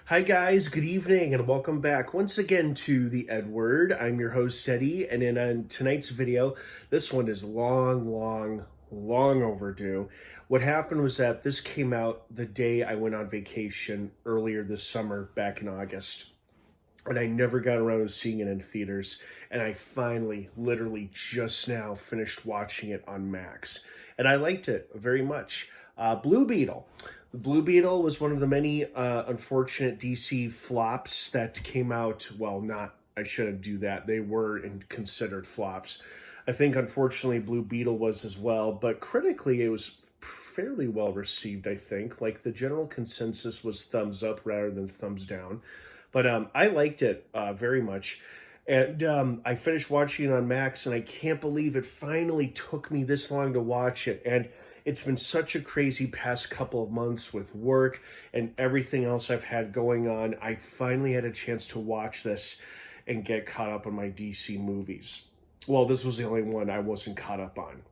Hi guys, good evening and welcome back once again to the EdWord. I'm your host Eddie, and in tonight's video, this one is long overdue. What happened was that this came out the day I went on vacation earlier this summer back in August. And I never got around to seeing it in theaters. And I finally, literally just now finished watching it on Max. And I liked it very much. Blue Beetle. Blue Beetle was one of the many unfortunate DC flops that came out. Well, not, I shouldn't do that. They were considered flops. I think, unfortunately, Blue Beetle was as well. But critically, it was fairly well received, I think. Like, the general consensus was thumbs up rather than thumbs down. But I liked it very much. And I finished watching it on Max, and I can't believe it finally took me this long to watch it. And it's been such a crazy past couple of months with work and everything else I've had going on. I finally had a chance to watch this and get caught up on my DC movies. Well, this was the only one I wasn't caught up on.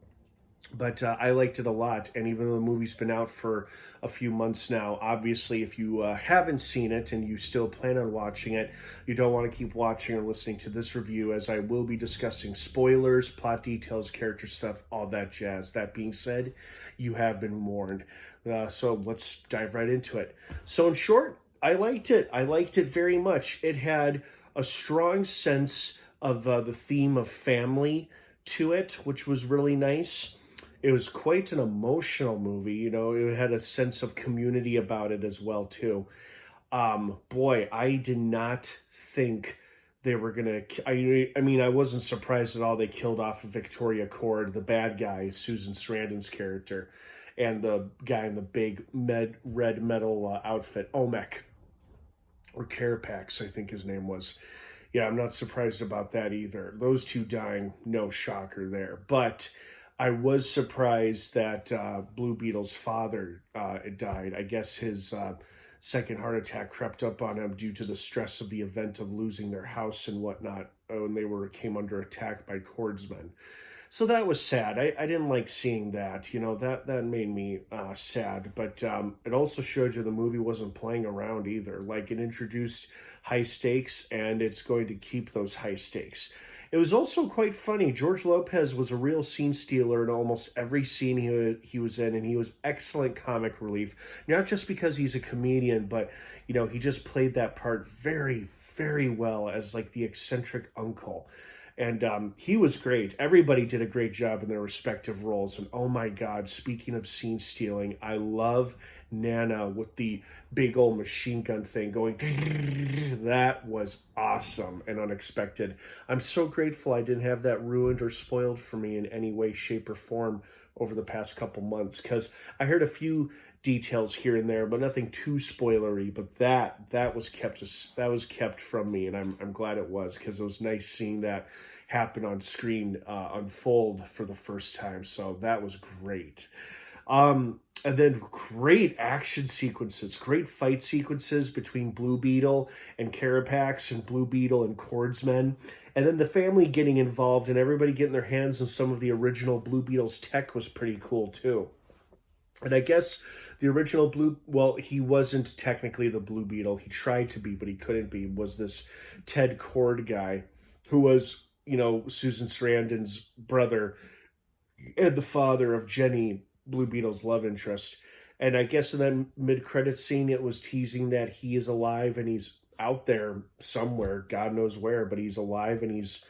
But I liked it a lot, and even though the movie's been out for a few months now, obviously if you haven't seen it and you still plan on watching it, you don't want to keep watching or listening to this review, as I will be discussing spoilers, plot details, character stuff, all that jazz. That being said, you have been warned. So let's dive right into it. So in short, I liked it. I liked it very much. It had a strong sense of the theme of family to it, which was really nice. It was quite an emotional movie, you know. It had a sense of community about it as well, too. Boy, I did not think they were going to... I mean, I wasn't surprised at all they killed off Victoria Cord, the bad guy, Susan Sarandon's character, and the guy in the big red metal outfit, Olmec, or Carapax, I think his name was. Yeah, I'm not surprised about that either. Those two dying, no shocker there. But I was surprised that Blue Beetle's father died. I guess his second heart attack crept up on him due to the stress of the event of losing their house and whatnot when they came under attack by Cordsmen. So that was sad. I didn't like seeing that. You know, that made me sad. But it also showed you the movie wasn't playing around either. Like, it introduced high stakes, and it's going to keep those high stakes. It was also quite funny. George Lopez was a real scene stealer in almost every scene he was in, and he was excellent comic relief. Not just because he's a comedian, but, you know, he just played that part very, very well as, like, the eccentric uncle. And he was great. Everybody did a great job in their respective roles. And oh my God, speaking of scene stealing, I love Nana with the big old machine gun thing going. That was awesome and unexpected. I'm so grateful I didn't have that ruined or spoiled for me in any way, shape, or form over the past couple months, because I heard a few details here and there, but nothing too spoilery. But that was kept from me, and I'm glad it was, because it was nice seeing that happen on screen unfold for the first time. So that was great. And then great action sequences, great fight sequences between Blue Beetle and Carapax and Blue Beetle and Cordsmen. And then the family getting involved and everybody getting their hands on some of the original Blue Beetle's tech was pretty cool too. And I guess the original he wasn't technically the Blue Beetle. He tried to be, but he couldn't be. Was this Ted Cord guy who was, you know, Susan Sarandon's brother and the father of Jenny, Blue Beetle's love interest. And I guess in that mid-credit scene, it was teasing that he is alive and he's out there somewhere, God knows where, but he's alive and he's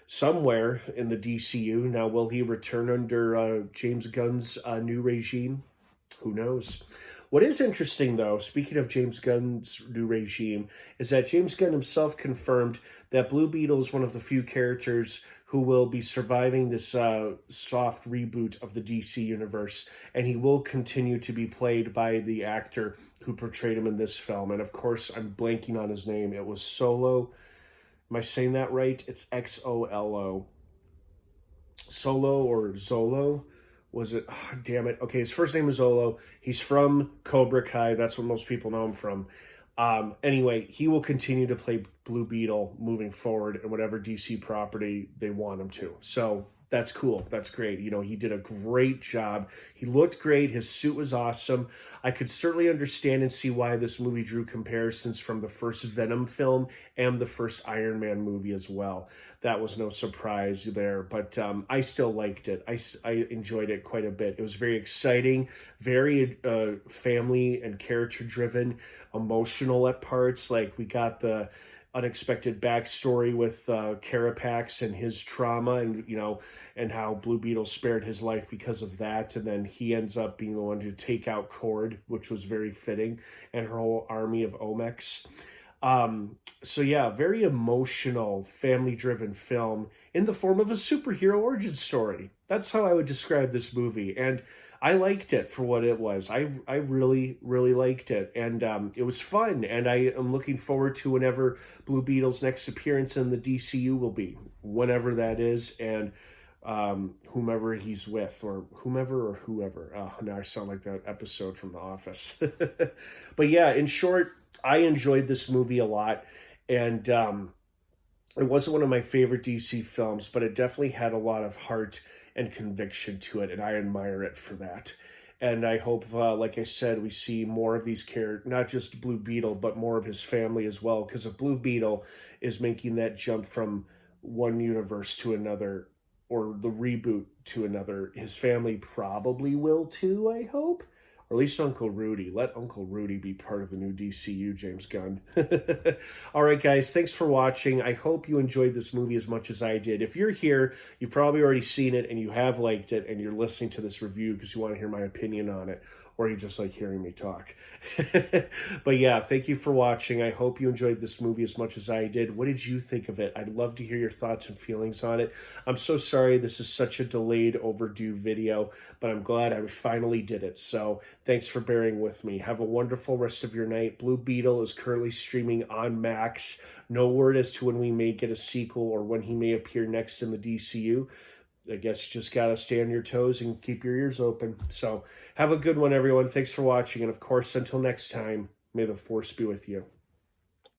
somewhere in the DCU. Now, will he return under James Gunn's new regime? Who knows? What is interesting, though, speaking of James Gunn's new regime, is that James Gunn himself confirmed that Blue Beetle is one of the few characters who will be surviving this soft reboot of the DC universe, and he will continue to be played by the actor who portrayed him in this film. And of course, I'm blanking on his name. It was Solo. Am I saying that right? It's Xolo. Solo or Zolo? Was it? Oh, damn it. Okay, his first name is Zolo. He's from Cobra Kai. That's what most people know him from. Anyway, he will continue to play Blue Beetle moving forward in whatever DC property they want him to. So That's cool. That's great. You know, he did a great job. He looked great. His suit was awesome. I could certainly understand and see why this movie drew comparisons from the first Venom film and the first Iron Man movie as well. That was no surprise there, but I still liked it. I enjoyed it quite a bit. It was very exciting, very family and character driven, emotional at parts. Like we got the unexpected backstory with Carapax and his trauma, and and how Blue Beetle spared his life because of that, and then he ends up being the one to take out Cord, which was very fitting, and her whole army of Omex. So yeah, very emotional, family-driven film in the form of a superhero origin story. That's how I would describe this movie, and I liked it for what it was. I really, really liked it, and it was fun, and I am looking forward to whenever Blue Beetle's next appearance in the DCU will be, whenever that is, and whomever he's with, or whoever. Oh, now I sound like that episode from The Office. But yeah, in short, I enjoyed this movie a lot, and it wasn't one of my favorite DC films, but it definitely had a lot of heart and conviction to it, and I admire it for that. And I hope, like I said, we see more of these characters, not just Blue Beetle, but more of his family as well, because if Blue Beetle is making that jump from one universe to another, or the reboot to another, his family probably will too, I hope. Or at least Uncle Rudy. Let Uncle Rudy be part of the new DCU, James Gunn. All right, guys, thanks for watching. I hope you enjoyed this movie as much as I did. If you're here, you've probably already seen it and you have liked it and you're listening to this review because you want to hear my opinion on it, or you just like hearing me talk. But yeah, thank you for watching. I hope you enjoyed this movie as much as I did. What did you think of it? I'd love to hear your thoughts and feelings on it. I'm so sorry this is such a delayed, overdue video, but I'm glad I finally did it. So thanks for bearing with me. Have a wonderful rest of your night. Blue Beetle is currently streaming on Max. No word as to when we may get a sequel or when he may appear next in the DCU. I guess you just got to stay on your toes and keep your ears open. So have a good one, everyone. Thanks for watching. And of course, until next time, may the force be with you.